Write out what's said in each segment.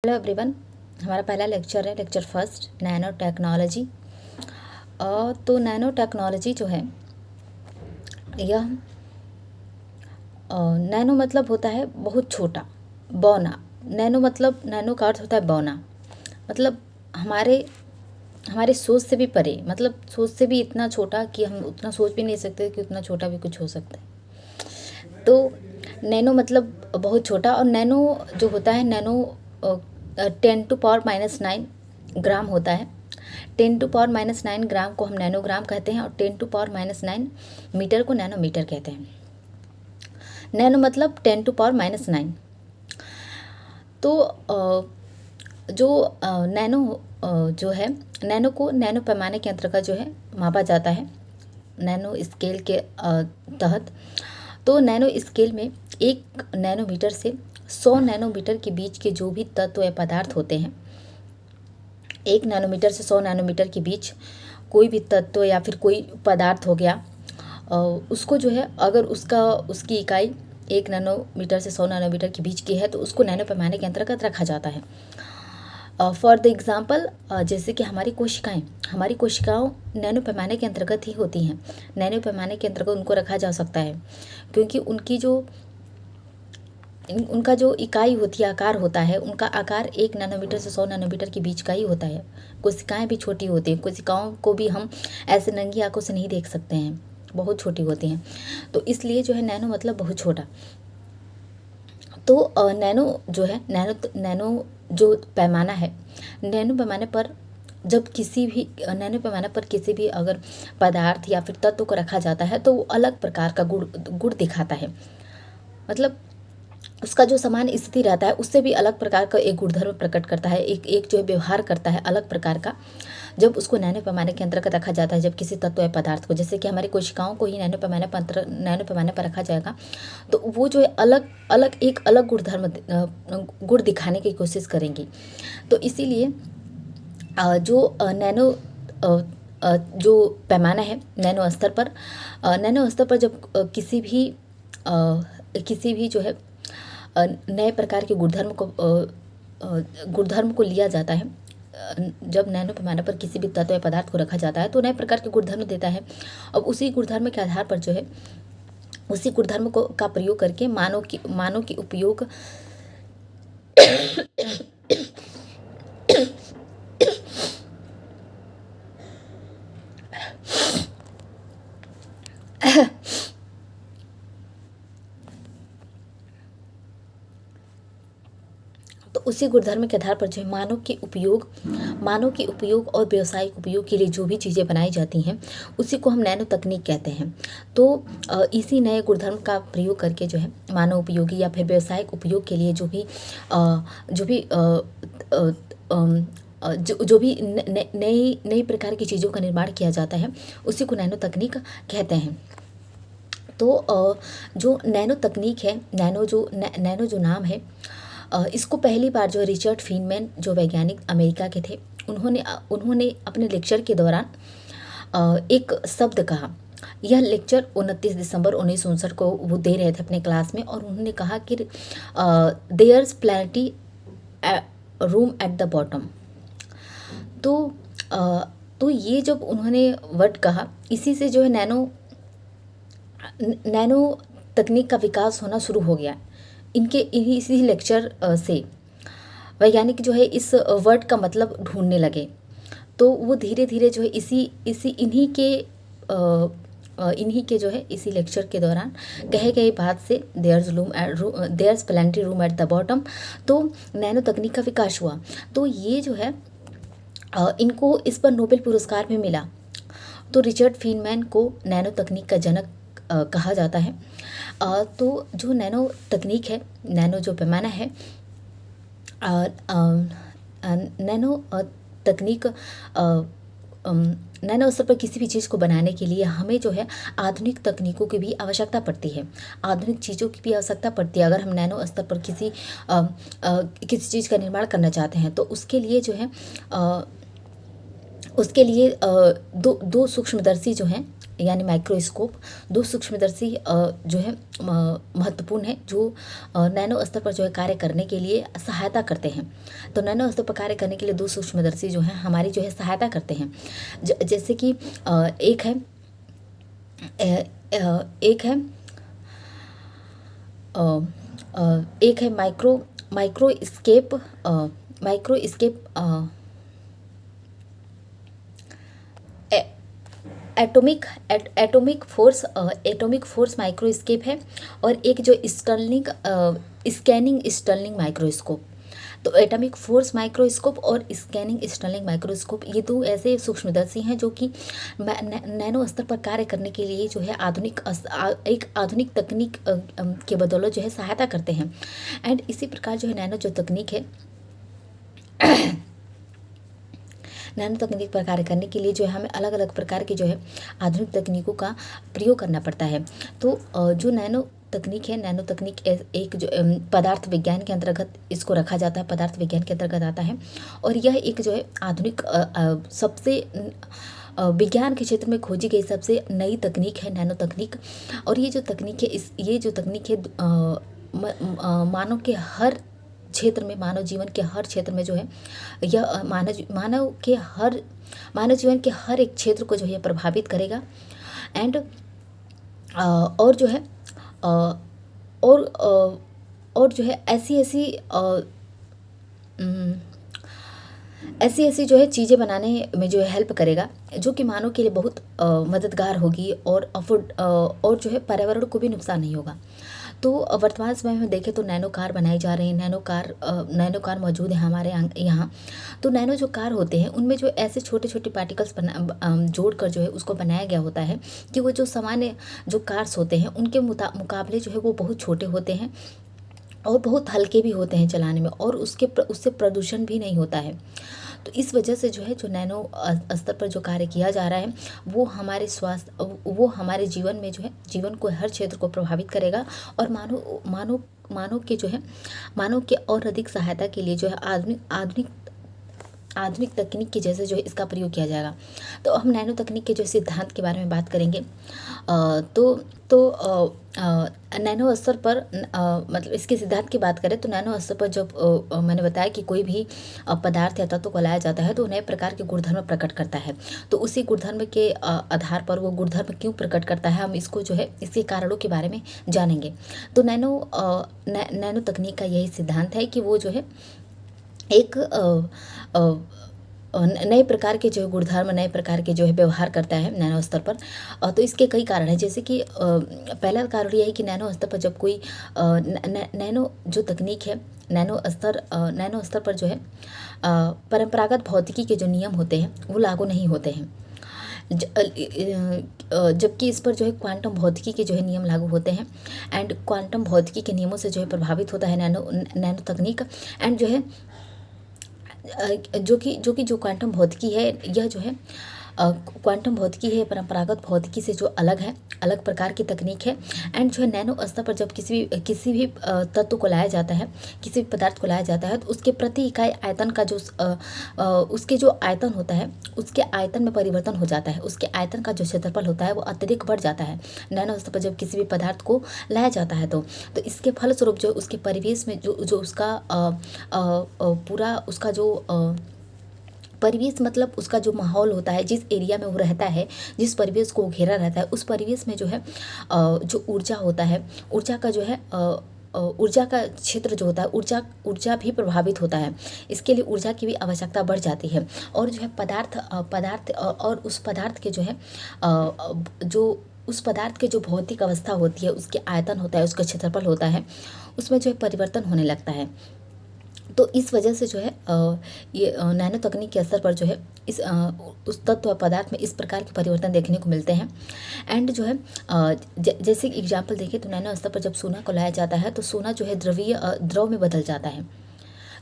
Hello everyone, हमारा पहला lecture है लेक्चर फर्स्ट नैनो टेक्नोलॉजी। तो नैनो टेक्नोलॉजी जो है यह नैनो मतलब होता है बहुत छोटा, बौना। नैनो मतलब नैनो का अर्थ होता है बौना, मतलब हमारे हमारे सोच से भी परे, मतलब सोच से भी इतना छोटा कि हम उतना सोच भी नहीं सकते कि उतना छोटा भी कुछ हो सकता है। तो नैनो मतलब बहुत छोटा, और नैनो जो होता है नैनो 10⁻⁹ ग्राम होता है। 10⁻⁹ ग्राम को हम नैनोग्राम कहते हैं, और 10⁻⁹ मीटर को नैनोमीटर कहते हैं। नैनो मतलब 10⁻⁹। तो जो नैनो जो है, नैनो को नैनो पैमाने के अंतर्गत जो है मापा जाता है, नैनो स्केल के तहत। तो नैनो स्केल में 1 नैनोमीटर से 100 नैनोमीटर के बीच के जो भी तत्व या पदार्थ होते हैं, 1 नैनोमीटर से 100 नैनोमीटर के बीच कोई भी तत्व या फिर कोई पदार्थ हो गया, उसको जो है अगर उसकी इकाई 1 नैनोमीटर से 100 नैनोमीटर के बीच की है तो उसको नैनो पैमाने के अंतर्गत रखा जाता है। फॉर द एग्ज़ाम्पल, जैसे कि हमारी कोशिकाओं नैनो पैमाने के अंतर्गत ही होती हैं। नैनो पैमाने के अंतर्गत उनको रखा जा सकता है, क्योंकि उनका जो इकाई होती है, आकार होता है, उनका आकार 1 नैनोमीटर से 100 नैनोमीटर के बीच का ही होता है। कोशिकाएं भी छोटी होती हैं, कोशिकाओं को भी हम ऐसे नंगी आंखों से नहीं देख सकते हैं, बहुत छोटी होती हैं। तो इसलिए जो है नैनो मतलब बहुत छोटा। तो नैनो जो है नैनो जो पैमाना है, नैनो पैमाने पर जब नैनो पैमाने पर किसी भी अगर पदार्थ या फिर तत्व को रखा जाता है तो वो अलग प्रकार का गुण दिखाता है। मतलब उसका जो समान स्थिति रहता है उससे भी अलग प्रकार का एक गुणधर्म प्रकट करता है, एक जो है व्यवहार करता है अलग प्रकार का, जब उसको नैनो पैमाने के अंतर्गत रखा जाता है। जब किसी तत्व या पदार्थ को, जैसे कि हमारी कोशिकाओं को ही नैनो पैमाने पर रखा जाएगा तो वो जो है एक अलग गुण दिखाने की कोशिश करेंगी। तो इसीलिए जो नैनो जो पैमाना है नैनो स्तर पर जब किसी भी जो है नए प्रकार के गुणधर्म को लिया जाता है, जब नैनो पैमाने पर किसी भी तत्व या पदार्थ को रखा जाता है तो नए प्रकार के गुणधर्म देता है। अब उसी गुणधर्म के आधार पर जो है उसी गुणधर्म को का प्रयोग करके मानव की उपयोग तो उसी गुणधर्म के आधार पर जो है मानव के उपयोग और व्यावसायिक उपयोग के लिए जो भी चीज़ें बनाई जाती हैं उसी को हम नैनो तकनीक कहते हैं। तो इसी नए गुणधर्म का प्रयोग करके जो है मानव उपयोगी या फिर व्यावसायिक उपयोग के लिए जो भी नई प्रकार की चीज़ों का निर्माण किया जाता है उसी को नैनो तकनीक कहते हैं। तो जो नैनो तकनीक है, नैनो जो नाम है, इसको पहली बार जो रिचर्ड फीनमैन जो वैज्ञानिक अमेरिका के थे, उन्होंने अपने लेक्चर के दौरान एक शब्द कहा। यह लेक्चर 29 दिसंबर 1959 को वो दे रहे थे अपने क्लास में, और उन्होंने कहा कि there's plenty of room at the bottom. तो ये जब उन्होंने वर्ड कहा, इसी से जो है नैनो तकनीक का विकास होना शुरू हो गया। इसी लेक्चर से वैज्ञानिक जो है इस वर्ड का मतलब ढूंढने लगे। तो वो धीरे धीरे जो है इन्हीं के जो है इसी लेक्चर के दौरान कहे गए बात से there's plenty of room at the bottom, तो नैनो तकनीक का विकास हुआ। तो ये जो है इनको इस पर नोबेल पुरस्कार भी मिला। तो रिचर्ड फीनमैन को नैनो तकनीक का जनक कहा जाता है। तो जो नैनो तकनीक है, नैनो जो पैमाना है, नैनो तकनीक नैनो स्तर पर किसी भी चीज़ को बनाने के लिए हमें जो है आधुनिक तकनीकों की भी आवश्यकता पड़ती है, आधुनिक चीज़ों की भी आवश्यकता पड़ती है। अगर हम नैनो स्तर पर किसी चीज़ का निर्माण करना चाहते हैं तो उसके लिए जो है दो सूक्ष्मदर्शी जो हैं, यानी माइक्रोस्कोप, दो सूक्ष्मदर्शी जो है महत्वपूर्ण है, जो नैनो स्तर पर जो है कार्य करने के लिए सहायता करते हैं। तो नैनो स्तर पर कार्य करने के लिए दो सूक्ष्मदर्शी जो हैं हमारी जो है सहायता करते हैं। जैसे कि एक है एक है एक है माइक्रोस्केप माइक्रोस्केप एटॉमिक फोर्स माइक्रोस्केप है, और एक जो स्कैनिंग स्टर्लिंग माइक्रोस्कोप। तो एटॉमिक फोर्स माइक्रोस्कोप और स्कैनिंग स्टर्लिंग माइक्रोस्कोप, ये दो ऐसे सूक्ष्मदर्शी हैं जो कि नैनो स्तर पर कार्य करने के लिए जो है एक आधुनिक तकनीक के बदौलत जो है सहायता करते हैं। एंड इसी प्रकार जो है नैनो जो तकनीक है नैनो तकनीक पर कार्य करने के लिए जो है हमें अलग अलग प्रकार की जो है आधुनिक तकनीकों का प्रयोग करना पड़ता है। तो जो नैनो तकनीक है, नैनो तकनीक एक जो पदार्थ विज्ञान के अंतर्गत इसको रखा जाता है, पदार्थ विज्ञान के अंतर्गत आता है, और यह एक जो है आधुनिक सबसे विज्ञान के क्षेत्र में खोजी गई सबसे नई तकनीक है नैनो तकनीक। और ये जो तकनीक है ये जो तकनीक है मानव के हर क्षेत्र में, मानव जीवन के हर क्षेत्र में जो है यह मानव जीवन के हर एक क्षेत्र को जो है प्रभावित करेगा। एंड और जो है और जो है ऐसी जो है चीज़ें बनाने में जो है हेल्प करेगा, जो कि मानव के लिए बहुत मददगार होगी, और जो है पर्यावरण को भी नुकसान नहीं होगा। तो वर्तमान समय में देखें तो नैनो कार बनाई जा रही हैं, नैनो कार मौजूद है हमारे यहाँ। तो नैनो जो कार होते हैं उनमें जो ऐसे छोटे छोटे पार्टिकल्स जोड़कर जो है उसको बनाया गया होता है कि वो जो सामान्य जो कार्स होते हैं उनके मुकाबले जो है वो बहुत छोटे होते हैं और बहुत हल्के भी होते हैं चलाने में, और उससे प्रदूषण भी नहीं होता है। तो इस वजह से जो है जो नैनो स्तर पर जो कार्य किया जा रहा है वो हमारे स्वास्थ्य, वो हमारे जीवन में जो है जीवन को हर क्षेत्र को प्रभावित करेगा, और मानव के जो है मानव के और अधिक सहायता के लिए जो है आधुनिक तकनीक के जैसे जो है इसका प्रयोग किया जाएगा। तो हम नैनो तकनीक के जो सिद्धांत के बारे में बात करेंगे। नैनो स्तर पर मतलब इसके सिद्धांत की बात करें तो नैनो स्तर पर जब मैंने बताया कि कोई भी पदार्थ या तत्व को लाया जाता है तो नए प्रकार के गुणधर्म प्रकट करता है। तो उसी गुणधर्म के आधार पर वो गुणधर्म क्यों प्रकट करता है, हम इसको जो है इसके कारणों के बारे में जानेंगे। तो नैनो तकनीक का यही सिद्धांत है कि वो जो है एक नए प्रकार के जो है गुणधर्म, नए प्रकार के जो है व्यवहार करता है नैनो स्तर पर। तो इसके कई कारण हैं, जैसे कि पहला कारण यह है कि नैनो स्तर पर जब कोई नैनो जो तकनीक है नैनो स्तर पर जो है परंपरागत भौतिकी के जो नियम होते हैं वो लागू नहीं होते हैं, जबकि इस पर जो है क्वांटम भौतिकी के जो है नियम लागू होते हैं। एंड क्वांटम भौतिकी के नियमों से जो है प्रभावित होता है नैनो तकनीक। एंड जो है जो क्वांटम भौतिकी है, यह जो है क्वांटम भौतिकी है परंपरागत भौतिकी से जो अलग प्रकार की तकनीक है। एंड जो है नैनो स्तर पर जब किसी भी तत्व को लाया जाता है, किसी भी पदार्थ को लाया जाता है तो उसके प्रति इकाई आयतन का जो उसके जो आयतन होता है उसके आयतन में परिवर्तन हो जाता है, उसके आयतन का जो क्षेत्रफल होता है वो अत्यधिक बढ़ जाता है नैनो स्तर पर जब किसी भी पदार्थ को लाया जाता है। तो इसके फलस्वरूप जो उसके परिवेश में जो उसका पूरा उसका जो परिवेश मतलब उसका जो माहौल होता है, जिस एरिया में वो रहता है, जिस परिवेश को घेरा रहता है, उस परिवेश में जो है जो ऊर्जा होता है, ऊर्जा का जो है ऊर्जा का क्षेत्र जो होता है ऊर्जा भी प्रभावित होता है। इसके लिए ऊर्जा की भी आवश्यकता बढ़ जाती है। और जो है पदार्थ और उस पदार्थ के जो है उस पदार्थ के जो भौतिक अवस्था होती है, उसके आयतन होता है, उसका क्षेत्रफल होता है, उसमें जो है परिवर्तन होने लगता है। तो इस वजह से जो है ये नैनो तकनीक के असर पर जो है उस तत्व पदार्थ में इस प्रकार के परिवर्तन देखने को मिलते हैं। एंड जो है जैसे एग्जांपल देखें तो नैनो स्तर पर जब सोना को लाया जाता है तो सोना जो है द्रव में बदल जाता है,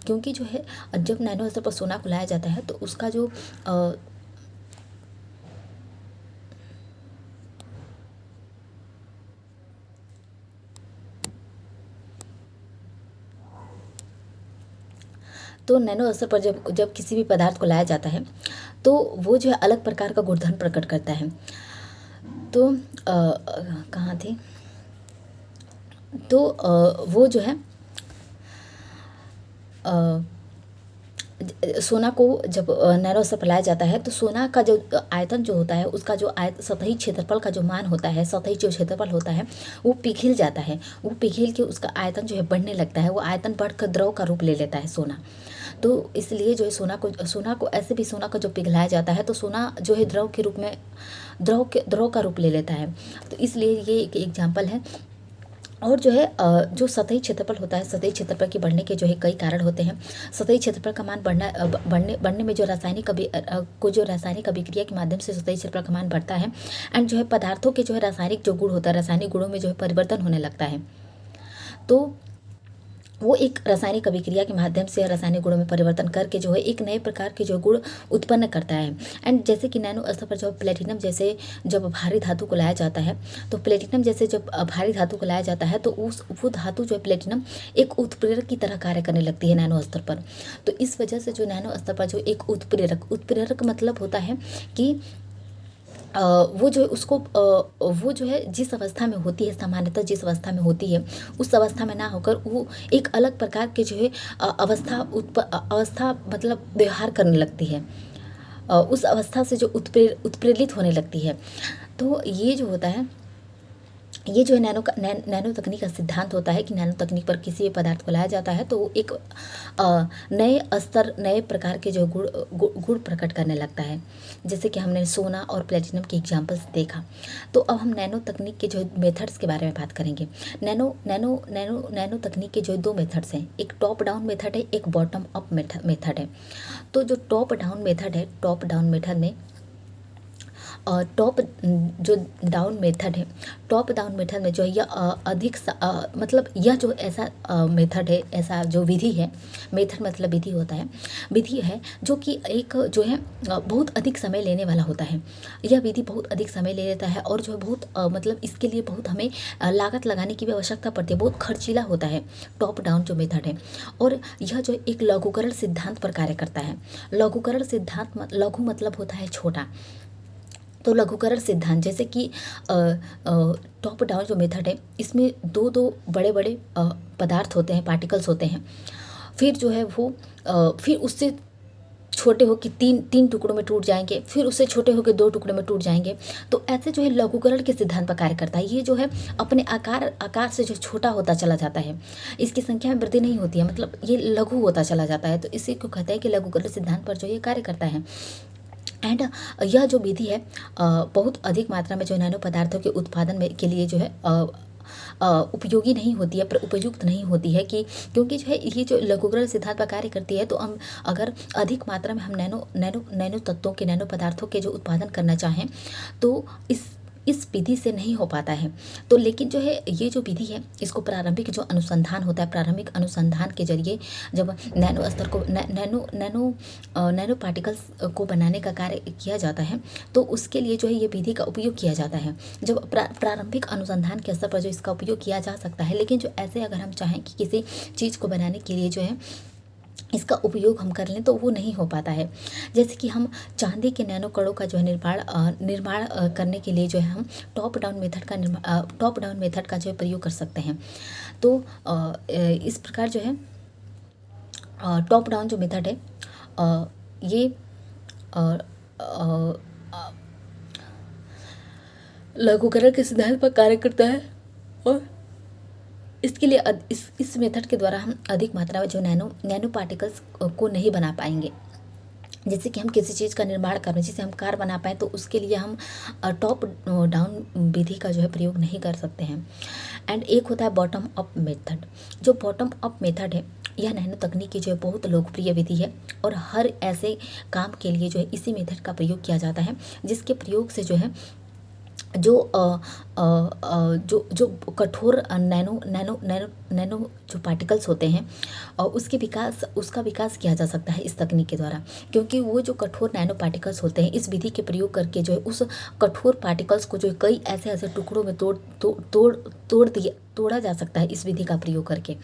क्योंकि जो है जब नैनो स्तर पर सोना को लाया जाता है तो उसका जो तो नैनो स्तर पर जब किसी भी पदार्थ को लाया जाता है तो वो जो है अलग प्रकार का गुणधर्म प्रकट करता है। तो कहाँ थी, तो वो जो है सोना को जब नैनो स्तर पर लाया जाता है तो सोना का जो आयतन जो होता है उसका जो सतही क्षेत्रफल का जो मान होता है, सतही जो क्षेत्रफल होता है वो पिघल जाता है। वो पिघल के उसका आयतन जो है बढ़ने लगता है, वो आयतन बढ़कर द्रव का रूप ले लेता है सोना। तो इसलिए जो है सोना को ऐसे भी सोना का जो पिघलाया जाता है तो सोना जो है द्रव के रूप में द्रव का रूप ले लेता है। तो इसलिए ये एक एग्जाम्पल है। और जो है जो सतही क्षेत्रफल होता है, सतही क्षेत्रफल के बढ़ने के जो है कई कारण होते हैं। सतही क्षेत्रफल का मान बढ़ने में जो रासायनिक अभिक्रिया के माध्यम से सतही क्षेत्रफल का मान बढ़ता है। एंड जो है पदार्थों के जो है रासायनिक जो गुण होता है, रासायनिक गुणों में जो है परिवर्तन होने लगता है। तो वो एक रासायनिक अभिक्रिया के माध्यम से रासायनिक गुणों में परिवर्तन करके जो है एक नए प्रकार के जो गुण उत्पन्न करता है। एंड जैसे कि नैनो स्तर पर जब प्लेटिनम जैसे जब भारी धातु को लाया जाता है, तो प्लेटिनम जैसे जब भारी धातु को लाया जाता है तो वो धातु जो है प्लेटिनम एक उत्प्रेरक की तरह कार्य करने लगती है नैनो स्तर पर। तो इस वजह से जो नैनो स्तर पर जो एक उत्प्रेरक मतलब होता है कि वो जो है उसको वो जो है जिस अवस्था में होती है, सामान्यतः जिस अवस्था में होती है उस अवस्था में ना होकर वो एक अलग प्रकार के जो है अवस्था मतलब व्यवहार करने लगती है, उस अवस्था से जो उत्प्रेरित होने लगती है। तो ये जो होता है, ये जो है नैनो तकनीक का सिद्धांत होता है कि नैनो तकनीक पर किसी भी पदार्थ को लाया जाता है तो वो एक नए प्रकार के जो गुण प्रकट करने लगता है। जैसे कि हमने सोना और प्लेटिनम के एग्जांपल्स देखा। तो अब हम नैनो तकनीक के जो मेथड्स के बारे में बात करेंगे। नैनो तकनीक के जो दो मेथड्स हैं, एक टॉप डाउन मेथड है, एक बॉटम अप मेथड है। तो जो टॉप डाउन मेथड है, टॉप डाउन मेथड में टॉप डाउन मेथड में जो है यह मतलब यह जो ऐसा मेथड है, ऐसा जो विधि है, मेथड मतलब विधि होता है, विधि है जो कि एक जो है बहुत अधिक समय लेने वाला होता है। यह विधि बहुत अधिक समय ले लेता है और जो है बहुत मतलब इसके लिए बहुत हमें लागत लगाने की भी आवश्यकता पड़ती है, बहुत खर्चीला होता है टॉप डाउन जो मेथड है। और यह जो एक लघुकरण सिद्धांत पर कार्य करता है। लघुकरण सिद्धांत, लघु मतलब होता है छोटा, तो लघुकरण सिद्धांत जैसे कि टॉप डाउन जो मेथड है इसमें दो बड़े बड़े पदार्थ होते हैं, पार्टिकल्स होते हैं। फिर जो है वो फिर उससे छोटे हो के तीन टुकड़ों में टूट जाएंगे, फिर उससे छोटे हो के 2 टुकड़ों में टूट जाएंगे। तो ऐसे जो है लघुकरण के सिद्धांत पर कार्य करता है। ये जो है अपने आकार से जो छोटा होता चला जाता है, इसकी संख्या में वृद्धि नहीं होती है, मतलब ये लघु होता चला जाता है। तो इसी को कहते हैं कि लघुकरण सिद्धांत पर जो ये कार्य करता है। एंड यह जो विधि है बहुत अधिक मात्रा में जो नैनो पदार्थों के उत्पादन में के लिए जो है उपयोगी नहीं होती है, पर उपयुक्त नहीं होती है कि क्योंकि जो है ये जो लघुकरण सिद्धांत पर कार्य करती है। तो हम अगर अधिक मात्रा में हम नैनो तत्वों के, नैनो पदार्थों के जो उत्पादन करना चाहें तो इस विधि से नहीं हो पाता है। तो लेकिन जो है ये जो विधि है इसको प्रारंभिक जो अनुसंधान होता है, प्रारंभिक अनुसंधान के जरिए जब नैनो स्तर को नैनो पार्टिकल्स को बनाने का कार्य किया जाता है तो उसके लिए जो है ये विधि का उपयोग किया जाता है। जब प्रारंभिक अनुसंधान के स्तर पर जो इसका उपयोग किया जा सकता है, लेकिन जो ऐसे अगर हम चाहें कि किसी चीज़ को बनाने के लिए जो है इसका उपयोग हम कर लें तो वो नहीं हो पाता है। जैसे कि हम चांदी के नैनो कणों का जो है निर्माण करने के लिए जो है हम टॉप डाउन मेथड का जो है प्रयोग कर सकते हैं। तो इस प्रकार जो है टॉप डाउन जो मेथड है ये लघुकरण के सिद्धांत पर कार्य करता है और इसके लिए इस मेथड के द्वारा हम अधिक मात्रा में जो नैनो पार्टिकल्स को नहीं बना पाएंगे। जैसे कि हम किसी चीज़ का निर्माण कर रहे हैं, जिसे हम कार बना पाएँ, तो उसके लिए हम टॉप डाउन विधि का जो है प्रयोग नहीं कर सकते हैं। एंड एक होता है बॉटम अप मेथड। जो बॉटम अप मेथड है यह नैनो तकनीक की जो है बहुत लोकप्रिय विधि है और हर ऐसे काम के लिए जो है इसी मेथड का प्रयोग किया जाता है, जिसके प्रयोग से जो है जो कठोर नैनो जो पार्टिकल्स होते हैं उसका विकास किया जा सकता है इस तकनीक के द्वारा। क्योंकि वो जो कठोर नैनो पार्टिकल्स होते हैं इस विधि के प्रयोग करके जो है उस कठोर पार्टिकल्स को जो कई ऐसे टुकड़ों में तोड़ा जा सकता है इस विधि का प्रयोग करके।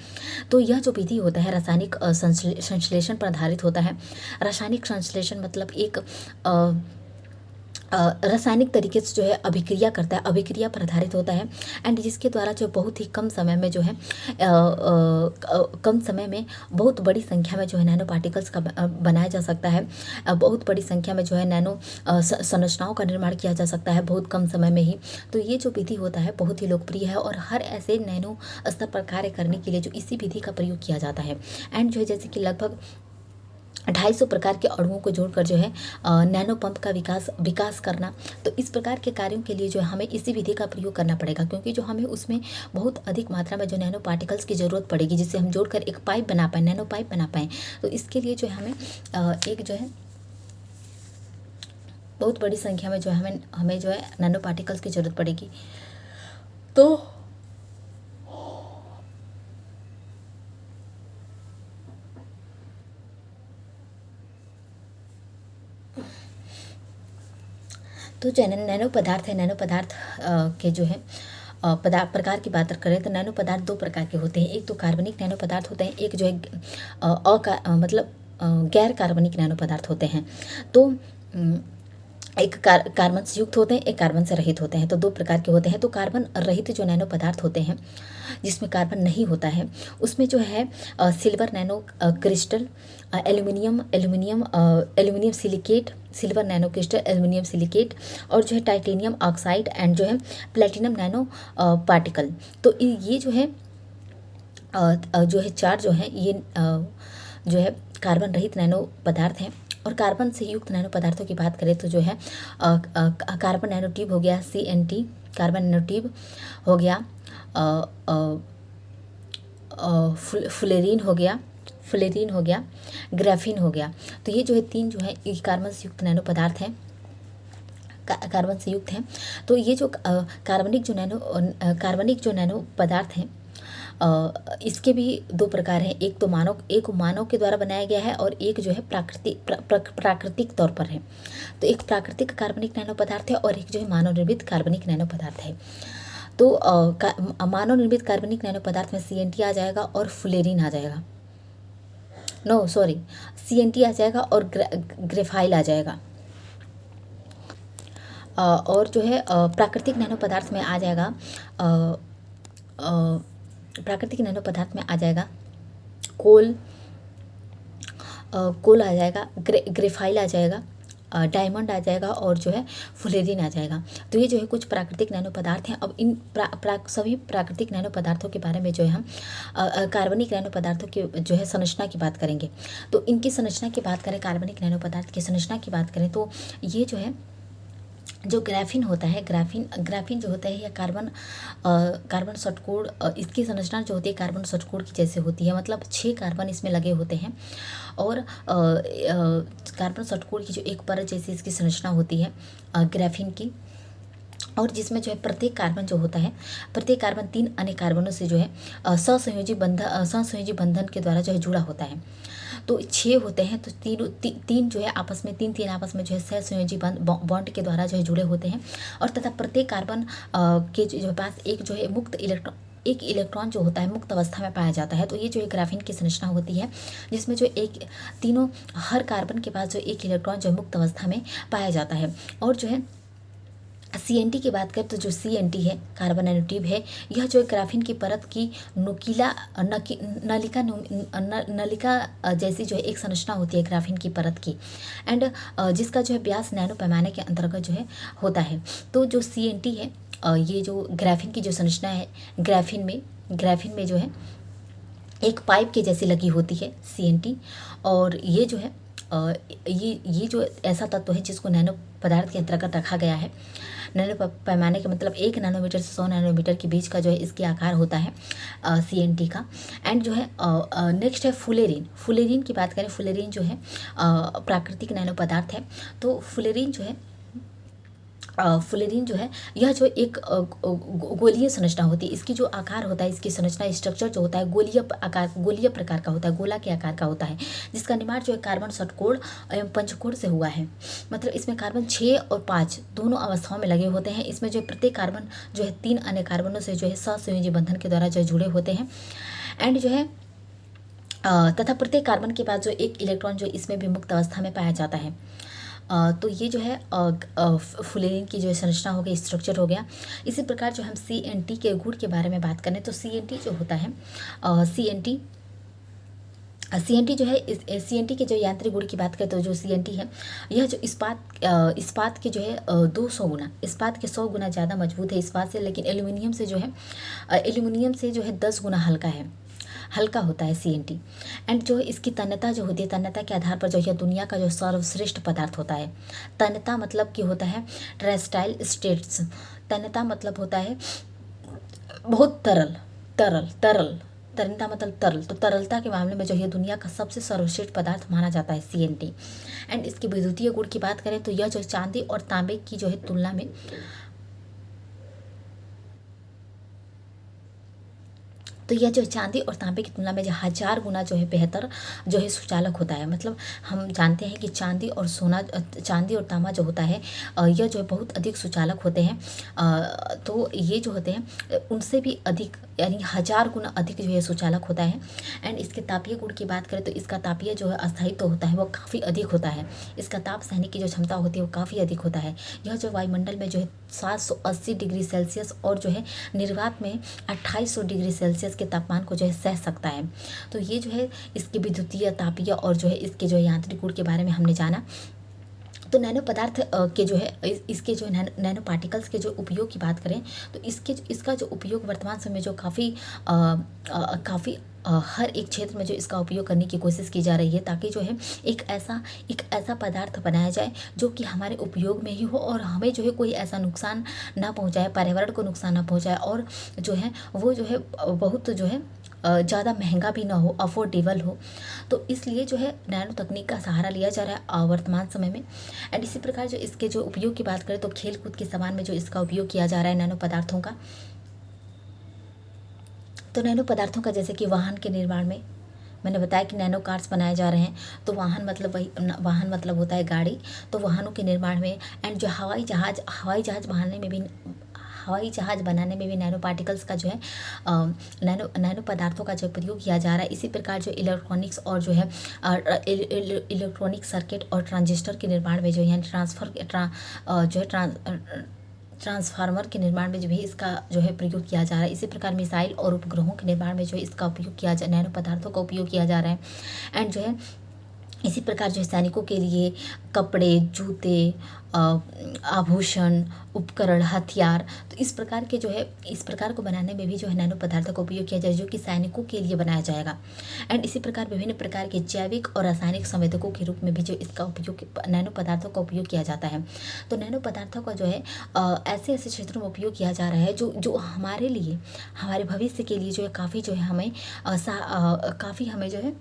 तो यह जो विधि होता है रासायनिक संश्लेषण पर आधारित होता है। रासायनिक संश्लेषण मतलब एक रासायनिक तरीके से जो है अभिक्रिया करता है, अभिक्रिया पर आधारित होता है, एंड जिसके द्वारा जो बहुत ही कम समय में जो है कम समय में बहुत बड़ी संख्या में जो है नैनो पार्टिकल्स का बनाया जा सकता है। बहुत बड़ी संख्या में जो है नैनो संरचनाओं का निर्माण किया जा सकता है बहुत कम समय में ही। तो ये जो विधि होता है बहुत ही लोकप्रिय है, और हर ऐसे नैनो स्तर पर कार्य करने के लिए जो इसी विधि का प्रयोग किया जाता है। एंड जो है जैसे कि लगभग 250 प्रकार के अणुओं को जोड़कर जो है नैनो पंप का विकास करना। तो इस प्रकार के कार्यों के लिए जो है हमें इसी विधि का प्रयोग करना पड़ेगा, क्योंकि जो हमें उसमें बहुत अधिक मात्रा में जो नैनो पार्टिकल्स की ज़रूरत पड़ेगी, जिससे हम जोड़कर एक पाइप बना पाएँ, नैनो पाइप बना पाएँ। तो इसके लिए जो है हमें एक जो है बहुत बड़ी संख्या में जो है हमें जो है नैनो पार्टिकल्स की ज़रूरत पड़ेगी। तो जो नैनो पदार्थ है, नैनो पदार्थ के जो है प्रकार की बात करें तो नैनो पदार्थ दो प्रकार के होते हैं। एक तो कार्बनिक नैनो पदार्थ होते हैं, एक जो है गैर कार्बनिक नैनो पदार्थ होते हैं। तो एक कार्बन से युक्त होते हैं, एक कार्बन से रहित होते हैं। तो दो प्रकार के होते हैं। तो कार्बन रहित जो नैनो पदार्थ होते हैं, जिसमें कार्बन नहीं होता है, उसमें जो है silver nano crystal, aluminium silicate, silver nano crystal, aluminium silicate, और जो है टाइटेनियम ऑक्साइड, एंड जो है प्लेटिनम नैनो पार्टिकल। तो ये जो है चार जो है ये जो है कार्बन रहित नैनो पदार्थ हैं। और कार्बन से युक्त नैनो पदार्थों की बात करें तो जो है कार्बन नैनो ट्यूब हो गया, CNT, कार्बन नैनो ट्यूब हो गया, फ्लोरीन हो गया, ग्राफीन हो गया। तो ये जो है तीन जो है ये कार्बन से युक्त नैनो पदार्थ हैं, कार्बन से युक्त हैं। तो ये जो कार्बनिक जो नैनो पदार्थ हैं, इसके भी दो प्रकार हैं। एक तो मानव के द्वारा बनाया गया है, और एक जो है प्राकृतिक तौर पर है। तो एक प्राकृतिक कार्बनिक नैनो पदार्थ है, और एक जो है मानव निर्मित कार्बनिक नैनो पदार्थ है। तो मानव निर्मित कार्बनिक नैनो पदार्थ में CNT आ जाएगा और फ्लोरीन आ जाएगा, CNT आ जाएगा और ग्रेफाइल आ जाएगा। और जो है प्राकृतिक नैनो पदार्थ में आ जाएगा कोल आ जाएगा, ग्रेफाइल आ जाएगा, डायमंड आ जाएगा, और जो है फ्लोरीन आ जाएगा। तो ये जो है कुछ प्राकृतिक नैनो पदार्थ हैं। अब इन सभी प्राकृतिक नैनो पदार्थों के बारे में जो है हम कार्बनिक नैनो पदार्थों की जो है संरचना की बात करेंगे। तो इनकी संरचना की बात करें, कार्बनिक नैनो पदार्थ की संरचना की बात करें, तो ये जो है जो ग्राफीन होता है, ग्राफीन जो होता है या कार्बन षटकोण, इसकी संरचना जो होती है कार्बन षटकोण की जैसे होती है। मतलब 6 कार्बन इसमें लगे होते हैं, और कार्बन षटकोण की जो एक परत जैसी इसकी संरचना होती है ग्राफीन की, और जिसमें जो है प्रत्येक कार्बन जो होता है, प्रत्येक कार्बन 3 अन्य कार्बनों से जो है सहसंयोजी बंधन के द्वारा जो है जुड़ा होता है। तो 6 होते हैं, तो तीन जो है आपस में तीन आपस में जो है सहसंयोजी बॉन्ड के द्वारा जो है जुड़े होते हैं। और तथा प्रत्येक कार्बन के जो पास एक जो है एक इलेक्ट्रॉन जो होता है मुक्त अवस्था में पाया जाता है। तो ये जो है ग्राफीन की संरचना होती है, जिसमें जो हर कार्बन के पास जो एक इलेक्ट्रॉन जो मुक्त अवस्था में पाया जाता है। और जो है CNT की बात करें तो जो CNT है, कार्बन नैनो ट्यूब है, यह जो है ग्राफीन की परत की नलिका जैसी जो है एक संरचना होती है ग्राफीन की परत की, एंड जिसका जो है व्यास नैनो पैमाने के अंतर्गत जो है होता है। तो जो CNT है, ये जो ग्राफीन की जो संरचना है, ग्राफीन में जो है एक पाइप के जैसी लगी होती है CNT, और ये जो है ये जो ऐसा तत्व है जिसको नैनो पदार्थ के अंतर्गत रखा गया है। नैनो पैमाने के मतलब 1 नैनोमीटर से 100 नैनोमीटर के बीच का जो है इसके आकार होता है CNT का। एंड जो है नेक्स्ट है फ्लोरीन की बात करें, फ्लोरीन जो है प्राकृतिक नैनो पदार्थ है। तो फ्लोरीन जो है यह जो एक गोलीय संरचना होती है, इसकी जो आकार होता है, इसकी संरचना स्ट्रक्चर जो होता है गोलीय प्रकार का होता है, गोला के आकार का होता है, जिसका निर्माण जो है कार्बन षटकोण एवं पंचकोण से हुआ है। मतलब इसमें कार्बन 6 और 5 दोनों अवस्थाओं में लगे होते हैं। इसमें जो है प्रत्येक कार्बन जो है 3 अन्य कार्बनों से जो है सहसंयोजी बंधन के द्वारा जो है जुड़े होते हैं। एंड जो है तथा प्रत्येक कार्बन के पास जो एक इलेक्ट्रॉन जो इसमें भी मुक्त अवस्था में पाया जाता है। तो ये जो है फुलेरिन की जो संरचना हो गई, स्ट्रक्चर हो गया। इसी प्रकार जो हम CNT के गुण के बारे में बात करें तो CNT जो होता है, CNT जो है, इस CNT के जो यांत्रिक गुण की बात करें तो जो CNT है, यह जो इस्पात के जो है 200 गुना, इस्पात के 100 गुना ज़्यादा मजबूत है इस्पात से, लेकिन एल्यूमिनियम से जो है 10 गुना हल्का होता है CNT। एंड जो इसकी तन्यता जो होती है, तन्यता के आधार पर जो है दुनिया का जो सर्वश्रेष्ठ पदार्थ होता है। तन्यता मतलब कि होता है टेरेस्ट्राइल स्टेट्स, तन्यता मतलब होता है बहुत तरल, तन्यता मतलब तरल, तो तरलता के मामले में जो है दुनिया का सबसे सर्वश्रेष्ठ पदार्थ माना जाता है CNT। एंड इसके विद्युतीय गुण की बात करें तो यह जो चांदी और तांबे की जो है तुलना में, तो यह जो चांदी और तांबे की तुलना में जो 1000 गुना जो है बेहतर जो है सुचालक होता है। मतलब हम जानते हैं कि चांदी और तांबा जो होता है यह जो है बहुत अधिक सुचालक होते हैं। तो ये जो होते हैं उनसे भी अधिक, यानी 1000 गुना अधिक जो है सुचालक होता है। एंड इसके तापीय गुण की बात करें तो इसका तापीय जो है अस्थायित्व होता है वो काफ़ी अधिक होता है। इसका ताप सहने की जो क्षमता होती है वो काफ़ी अधिक होता है। यह जो वायुमंडल में जो है 780 डिग्री सेल्सियस और जो है निर्वात में 2800 डिग्री सेल्सियस के तापमान को जो है सह सकता है। तो ये जो है इसके विद्युतीय, तापीय और जो है इसके जो यांत्रिक गुण के बारे में हमने जाना। तो नैनो पदार्थ के जो है इसके जो नैनो पार्टिकल्स के जो उपयोग की बात करें तो इसका जो उपयोग वर्तमान समय में जो काफ़ी हर एक क्षेत्र में जो इसका उपयोग करने की कोशिश की जा रही है, ताकि जो है एक ऐसा पदार्थ बनाया जाए जो कि हमारे उपयोग में ही हो और हमें जो है कोई ऐसा नुकसान ना पहुंचाए, पर्यावरण को नुकसान ना पहुंचाए, और जो है वो जो है बहुत जो है ज़्यादा महंगा भी ना हो, अफोर्डेबल हो। तो इसलिए जो है नैनो तकनीक का सहारा लिया जा रहा है वर्तमान समय में। एंड इसी प्रकार जो इसके जो उपयोग की बात करें तो खेल कूद के सामान में जो इसका उपयोग किया जा रहा है नैनो पदार्थों का, तो नैनो पदार्थों का जैसे कि वाहन के निर्माण में मैंने बताया कि नैनो कार्स बनाए जा रहे हैं। तो वाहन मतलब होता है गाड़ी, तो वाहनों के निर्माण में, एंड जो हवाई जहाज बनाने में भी नैनो पार्टिकल्स का जो है नैनो पदार्थों का जो प्रयोग किया जा रहा है। इसी प्रकार जो इलेक्ट्रॉनिक्स और जो है इलेक्ट्रॉनिक सर्किट और ट्रांजिस्टर के निर्माण में जो है ट्रांसफार्मर के निर्माण में जो भी इसका जो है प्रयोग किया जा रहा है। इसी प्रकार मिसाइल और उपग्रहों के निर्माण में जो है इसका उपयोग किया जा नैनो पदार्थों का उपयोग किया जा रहा है। एंड जो है इसी प्रकार जो है सैनिकों के लिए कपड़े, जूते, आभूषण, उपकरण, हथियार, तो इस प्रकार को बनाने में भी जो है नैनो पदार्थों का उपयोग किया जाए, जो कि सैनिकों के लिए बनाया जाएगा। एंड इसी प्रकार विभिन्न प्रकार के जैविक और रासायनिक संवेदकों के रूप में भी जो इसका उपयोग नैनो पदार्थों का उपयोग किया जाता है। तो नैनो पदार्थों का जो है ऐसे क्षेत्रों में उपयोग किया जा रहा है जो हमारे लिए, हमारे भविष्य के लिए जो है काफ़ी जो है हमें काफ़ी हमें जो है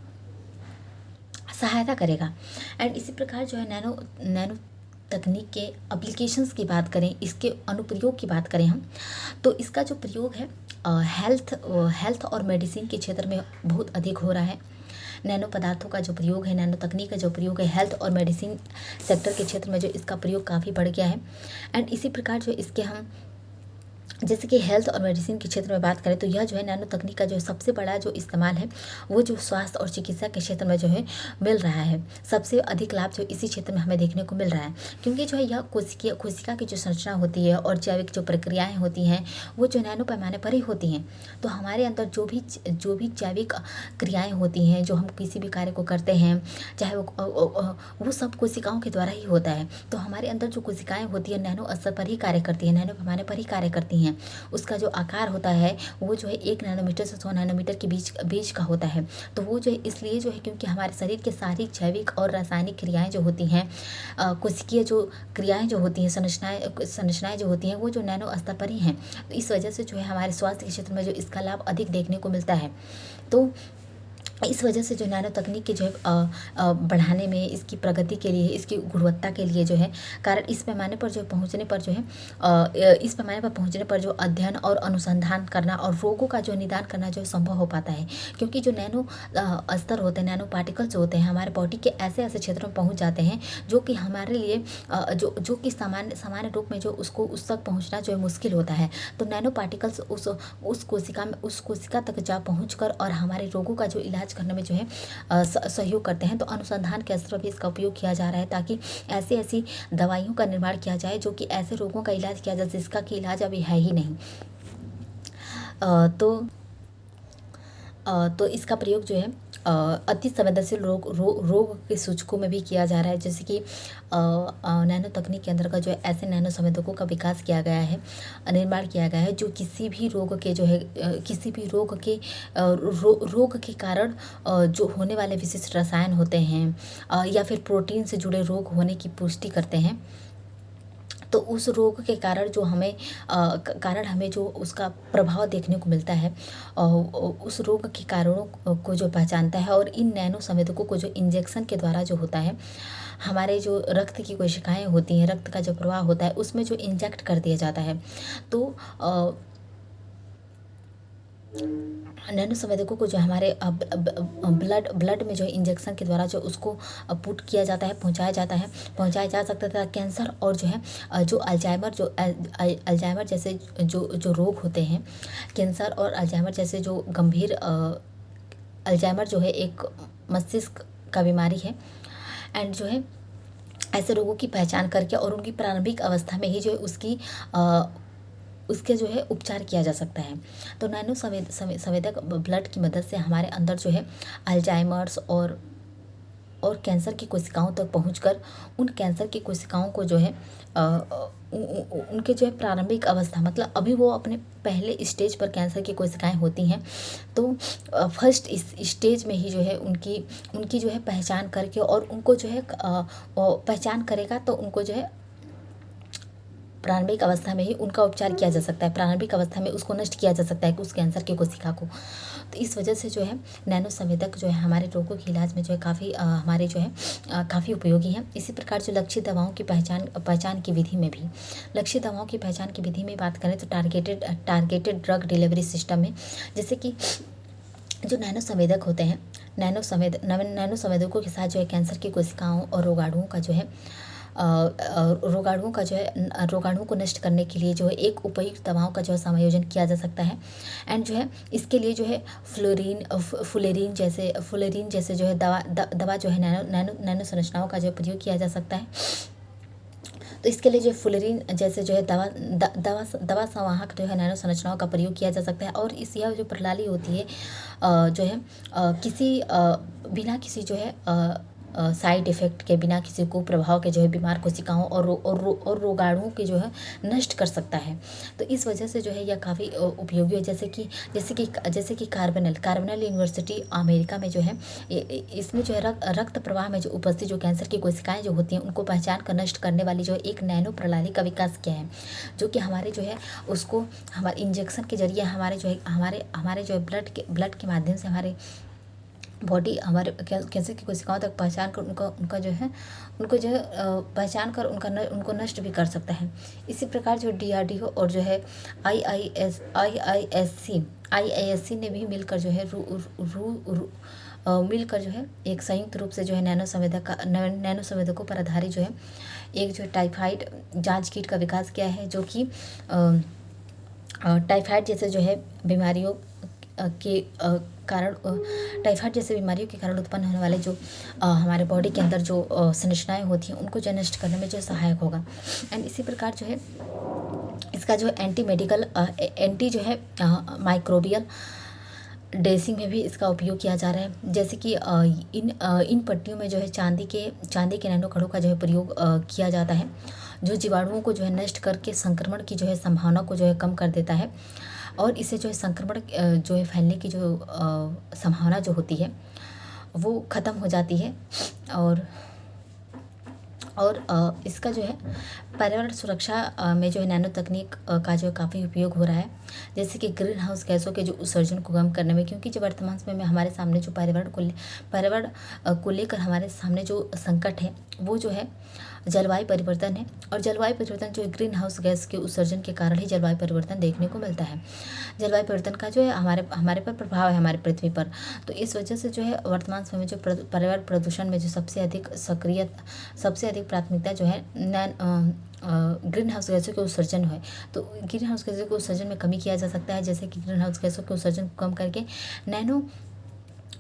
सहायता करेगा। एंड इसी प्रकार जो है नैनो तकनीक के एप्लीकेशंस की बात करें, इसके अनुप्रयोग की बात करें हम, तो इसका जो प्रयोग है हेल्थ और मेडिसिन के क्षेत्र में बहुत अधिक हो रहा है। नैनो पदार्थों का जो प्रयोग है, नैनो तकनीक का जो प्रयोग है हेल्थ और मेडिसिन सेक्टर के क्षेत्र में जो इसका प्रयोग काफ़ी बढ़ गया है। एंड इसी प्रकार जो इसके हम जैसे कि हेल्थ और मेडिसिन के क्षेत्र में बात करें तो यह जो है नैनो तकनीक का जो सबसे बड़ा जो इस्तेमाल है वो जो स्वास्थ्य और चिकित्सा के क्षेत्र में जो है मिल रहा है। सबसे अधिक लाभ जो इसी क्षेत्र में हमें देखने को मिल रहा है, क्योंकि जो है यह कोशिका की जो संरचना होती है और जैविक जो प्रक्रियाएं होती हैं वो जो नैनो पैमाने पर ही होती हैं। तो हमारे अंदर जो भी जैविक क्रियाएँ होती हैं, जो हम किसी भी कार्य को करते हैं, चाहे वो सब कोशिकाओं के द्वारा ही होता है। तो हमारे अंदर जो कोशिकाएँ होती हैं नैनो स्तर पर ही कार्य करती हैं, नैनो पैमाने पर ही कार्य करती हैं। उसका जो आकार होता है वो जो है 1 नैनोमीटर से 100 नैनोमीटर के बीच का होता है। तो वो जो है इसलिए जो है क्योंकि हमारे शरीर के सारी जैविक और रासायनिक क्रियाएं जो होती हैं, कोशिकीय जो क्रियाएं जो होती हैं, संरचनाएं जो होती हैं वो जो नैनो स्तर पर ही हैं। तो इस वजह से जो है हमारे स्वास्थ्य के क्षेत्र में जो इसका लाभ अधिक देखने को मिलता है। तो इस वजह से जो नैनो तकनीक के जो है बढ़ाने में, इसकी प्रगति के लिए, इसकी गुणवत्ता के लिए जो है कारण इस पैमाने पर पहुंचने पर जो अध्ययन और अनुसंधान करना और रोगों का जो निदान करना जो संभव हो पाता है। क्योंकि जो नैनो स्तर होते हैं, नैनो पार्टिकल्स होते हैं, हमारे बॉडी के ऐसे क्षेत्रों में पहुँच जाते हैं जो कि हमारे लिए जो कि सामान्य रूप में जो उस तक पहुँचना जो है मुश्किल होता है। तो नैनो पार्टिकल्स उस कोशिका तक जा पहुँच कर और हमारे रोगों का जो इलाज इलाज करने में जो है सहयोग करते हैं। तो अनुसंधान के स्तर पर भी इसका उपयोग किया जा रहा है ताकि ऐसी ऐसी दवाइयों का निर्माण किया जाए जो कि ऐसे रोगों का इलाज किया जाए जिसका कि इलाज अभी है ही नहीं। तो इसका प्रयोग जो है अति संवेदनशील रोग के सूचकों में भी किया जा रहा है, जैसे कि नैनो तकनीक के अंतर्गत जो है ऐसे नैनो संवेदकों का विकास किया गया है, निर्माण किया गया है जो किसी भी रोग के जो है किसी भी रोग के कारण जो होने वाले विशिष्ट रसायन होते हैं या फिर प्रोटीन से जुड़े रोग होने की पुष्टि करते हैं। तो उस रोग के कारण जो हमें जो उसका प्रभाव देखने को मिलता है उस रोग के कारणों को जो पहचानता है, और इन नैनो संवेदकों को जो इंजेक्शन के द्वारा जो होता है हमारे जो रक्त की कोशिकाएं होती हैं, रक्त का जो प्रवाह होता है उसमें जो इंजेक्ट कर दिया जाता है। तो नैनो संवेदकों को जो हमारे ब्लड में जो इंजेक्शन के द्वारा जो उसको पुट किया जाता है, पहुंचाया जा सकता था। कैंसर और जो है जो अल्जाइमर जैसे जो रोग होते हैं, कैंसर और अल्जाइमर जैसे जो गंभीर अल्जाइमर जो है एक मस्तिष्क का बीमारी है, एंड जो है ऐसे रोगों की पहचान करके और उनकी प्रारंभिक अवस्था में ही जो है उसके जो है उपचार किया जा सकता है। तो नैनो संवेदक ब्लड की मदद से हमारे अंदर जो है अल्जाइमर्स और कैंसर की कोशिकाओं तक पहुंचकर उन कैंसर की कोशिकाओं को जो है उनके जो है प्रारंभिक अवस्था, मतलब अभी वो अपने पहले स्टेज पर कैंसर की कोशिकाएं होती हैं, तो फर्स्ट इस स्टेज में ही जो है उनकी जो है पहचान करके और उनको जो है पहचान करेगा तो उनको जो है प्रारंभिक अवस्था में ही उनका उपचार किया जा सकता है, प्रारंभिक अवस्था में उसको नष्ट किया जा सकता है उस कैंसर की कोशिका को। तो इस वजह से जो है नैनो संवेदक जो है हमारे रोगों के इलाज में जो है काफ़ी हमारे जो है काफ़ी उपयोगी हैं। इसी प्रकार जो लक्षित दवाओं की पहचान की विधि में भी, लक्षित दवाओं की पहचान की विधि में बात करें तो टारगेटेड ड्रग डिलीवरी सिस्टम में, जैसे कि जो नैनो संवेदक होते हैं, नैनो संवेदकों के साथ जो है कैंसर की कोशिकाओं और रोगाणुओं को नष्ट करने के लिए जो है एक उपयुक्त दवाओं का जो है समायोजन किया जा सकता है। एंड जो है इसके लिए जो है फुलेरिन जैसे जो है दवा जो है नैनो संरचनाओं का जो है प्रयोग किया जा सकता है। तो इसके लिए जो फुलेरिन जैसे जो है दवा संवाहक जो है नैनो संरचनाओं का प्रयोग किया जा सकता है। और यह जो प्रणाली होती है जो है बिना किसी जो है साइड इफ़ेक्ट के, बिना किसी कुप्रभाव के जो है बीमार कोशिकाओं और रोगाणुओं के जो है नष्ट कर सकता है। तो इस वजह से जो है यह काफ़ी उपयोगी है। जैसे कि कार्बेनल यूनिवर्सिटी अमेरिका में जो है इसमें जो है रक्त प्रवाह में जो उपस्थित जो कैंसर की कोशिकाएं जो होती हैं उनको पहचान कर नष्ट करने वाली जो एक नैनो प्रणाली का विकास किया है, जो कि हमारे जो है उसको हमारे इंजेक्शन के जरिए हमारे जो है ब्लड के माध्यम से हमारे बॉडी हमारे कैंसर की कोशिकाओं तक पहचान कर उनको जो है पहचान कर उनको नष्ट भी कर सकता है। इसी प्रकार जो DRDO और जो है IISC ने भी मिलकर जो है मिलकर जो है एक संयुक्त रूप से जो है नैनो संवेदकों पर आधारित जो है एक जो टाइफाइड जांच किट का विकास किया है, जो कि टाइफाइड जैसे जो है बीमारियों के कारण उत्पन्न होने वाले जो हमारे बॉडी के अंदर जो संरचनाएं होती हैं उनको जो नष्ट करने में जो सहायक होगा। एंड इसी प्रकार जो है इसका जो एंटी जो है माइक्रोबियल ड्रेसिंग में भी इसका उपयोग किया जा रहा है। जैसे कि इन पट्टियों में जो है चांदी के नैनो कणों का जो है प्रयोग किया जाता है, जो जीवाणुओं को जो है नष्ट करके संक्रमण की जो है संभावना को जो है कम कर देता है, और इससे जो है संक्रमण जो है फैलने की जो संभावना जो होती है वो ख़त्म हो जाती है। और इसका जो है पर्यावरण सुरक्षा में जो है नैनो तकनीक का जो काफ़ी उपयोग हो रहा है, जैसे कि ग्रीन हाउस गैसों के जो उत्सर्जन को कम करने में, क्योंकि जो वर्तमान समय में हमारे सामने जो पर्यावरण को लेकर हमारे सामने जो संकट है वो जो है जलवायु परिवर्तन है। और जलवायु परिवर्तन जो है ग्रीन हाउस गैस के उत्सर्जन के कारण ही जलवायु परिवर्तन देखने को मिलता है। जलवायु परिवर्तन का जो है हमारे पर प्रभाव है, हमारे पृथ्वी पर। तो इस वजह से जो है वर्तमान समय में जो पर्यावरण प्रदूषण में जो सबसे अधिक प्राथमिकता जो है ग्रीन हाउस गैसों के उत्सर्जन है। तो ग्रीन हाउस गैसों के उत्सर्जन में कमी किया जा सकता है, जैसे कि ग्रीन हाउस गैसों के उत्सर्जन को कम करके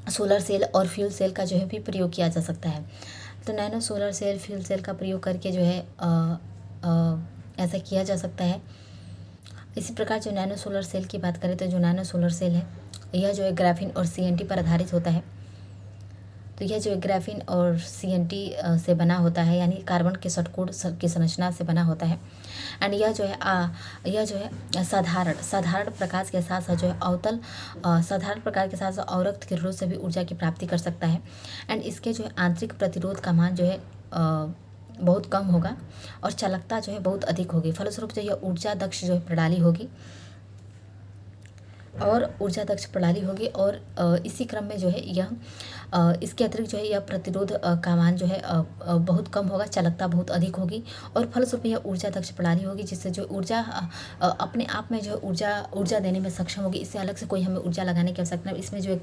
सोलर सेल और फ्यूल सेल का जो है भी प्रयोग किया जा सकता है। तो nano solar cell, fuel cell का प्रयोग करके जो है ऐसा किया जा सकता है। इसी प्रकार जो नैनो सोलर सेल की बात करें तो जो नैनो सोलर सेल है यह जो है ग्राफीन और CNT पर आधारित होता है। तो यह जो है ग्राफीन और CNT से बना होता है, यानी कार्बन के षटकोण की संरचना से बना होता है। एंड यह जो है साधारण प्रकाश के साथ साथ जो है अवतल साधारण प्रकाश के साथ साथ अवरक्त किरणों से भी ऊर्जा की प्राप्ति कर सकता है। एंड इसके जो है आंतरिक प्रतिरोध का मान जो है बहुत कम होगा और चालकता जो है बहुत अधिक होगी। फलस्वरूप जो यह ऊर्जा दक्ष जो है प्रणाली होगी और इसी क्रम में जो है यह इसके अतिरिक्त जो है यह प्रतिरोध का मान जो है बहुत कम होगा, चालकता बहुत अधिक होगी और फलस्वरूप यह ऊर्जा दक्ष प्रणाली होगी, जिससे जो ऊर्जा अपने आप में जो ऊर्जा देने में सक्षम होगी। इससे अलग से कोई हमें ऊर्जा लगाने की आवश्यकता नहीं। इसमें जो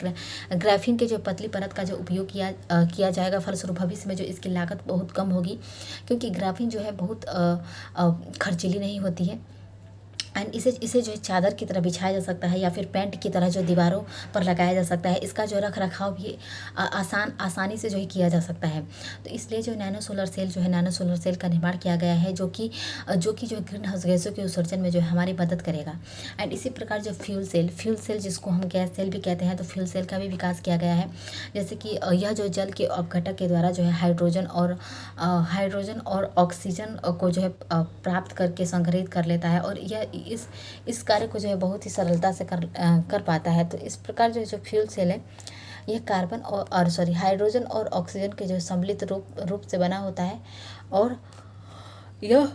ग्राफीन के जो पतली परत का जो उपयोग किया जाएगा, फलस्वरूप भविष्य में जो इसकी लागत बहुत कम होगी, क्योंकि ग्राफीन जो है बहुत खर्चीली नहीं होती है। एंड इसे जो है चादर की तरह बिछाया जा सकता है या फिर पेंट की तरह जो दीवारों पर लगाया जा सकता है। इसका जो रख रखाव भी आसानी से जो है किया जा सकता है। तो इसलिए जो नैनो सोलर सेल का निर्माण किया गया है, जो कि जो है ग्रीन हाउस गैसों के उत्सर्जन में जो है हमारी मदद करेगा। एंड इसी प्रकार जो फ्यूल सेल जिसको हम गैस सेल भी कहते हैं, तो फ्यूल सेल का भी विकास किया गया है। जैसे कि यह जो जल के अपघटक के द्वारा जो है हाइड्रोजन और ऑक्सीजन को जो है प्राप्त करके संग्रहित कर लेता है और यह इस कार्य को जो है बहुत ही सरलता से कर पाता है। तो इस प्रकार जो फ्यूल सेल है यह कार्बन और हाइड्रोजन और ऑक्सीजन के जो सम्मिलित रूप से बना होता है और यह